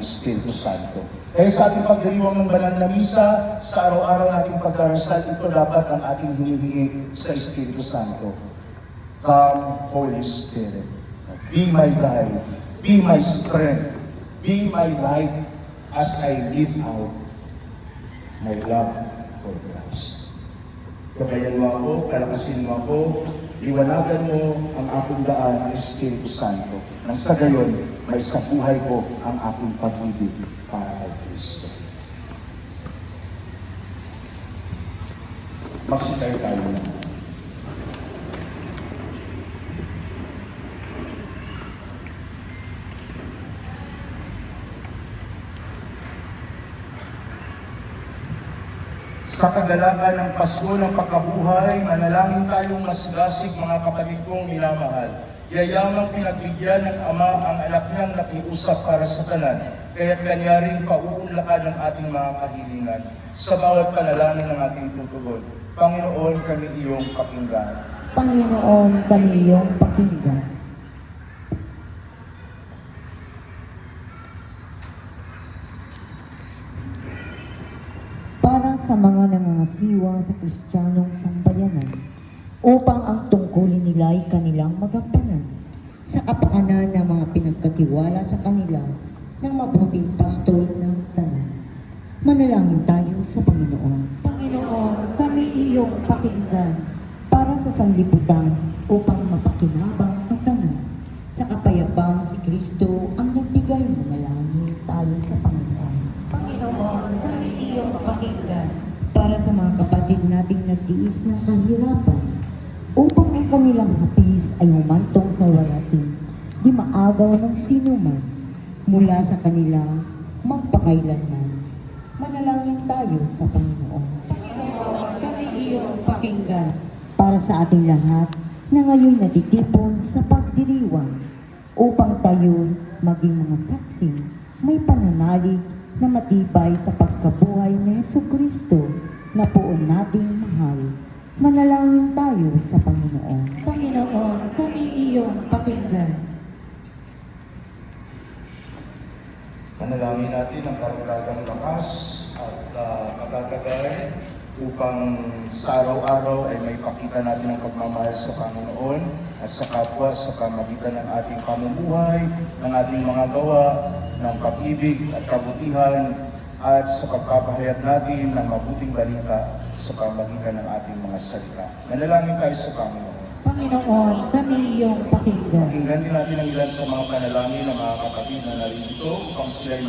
Espiritu Santo. Kaya sa ating pagdiriwang ng banal na misa, sa araw-araw nating pagdarasal, ito dapat ang ating hinihingi sa Espiritu Santo. Come, Holy Spirit. Be my guide. Be my strength. Be my light as I live out my love for Christ. Gabayan mo ako, kalakasin mo ako, iwanagan mo ang aking daan, Espiritu Santo. Nang sa gayon, may sa buhay ko ang aking pag-ibig para kay Kristo. Magsitay tayo na. Sa kagalakan ng Pasko ng pagkabuhay, manalangin tayong masgasig mga kapatid kong minamahal. Yayamang pinagbigyan ng Ama ang anak niyang nakiusap para sa kanan, kaya't kanya rin pauunlakan ng ating mga kahilingan. Sa bawat panalangin ng ating tutugon, Panginoon, kami iyong pakinggan. Panginoon, kami iyong pakinggan. Para sa mga nangangasiwa sa Kristiyanong sambayanan, upang ang tungkulin nila ay kanilang magampanan sa kapakanan ng mga pinagkatiwala sa kanila ng mabuting pastol ng tanan. Manalangin tayo sa Panginoon. Panginoon, kami iyong pakinggan para sa sanlibutan upang mapakinabang ang tanan. Sa kapayapaan si Kristo ang nagbigay. Manalangin tayo sa Panginoon. Panginoon, kami iyong pakinggan para sa mga kapatid nating nagtiis ng kahirapan upang ang kanilang hapis ay humantong sa warating, di maagaw ng sinuman mula sa kanila magpakailanman. Manalangin tayo sa Panginoon. Panginoon, kami iyong pakinggan para sa ating lahat na ngayon natitipon sa pagdiriwang upang tayo maging mga saksi may pananalig na matibay sa pagkabuhay ni Jesucristo na poon nating mahal. Manalangin tayo sa Panginoon. Panginoon, kami iyong pakinggan. Manalangin natin ang karagdagang lakas at katatagay upang sa araw-araw ay may pakita natin ang pagmamahal sa Panginoon at sa kapwa sa pamagitan ng ating pamumuhay, ng ating mga gawa, ng pag-ibig at kabutihan at sa pagpapahayag natin ng mabuting balita sa pamagitan ng ating mga salita. Manalangin tayo sa Panginoon. Panginoon, kami iyong pakinggan. Pakinggan din natin ang ilan sa mga panalangin ng mga kapatid na narito upang sila ay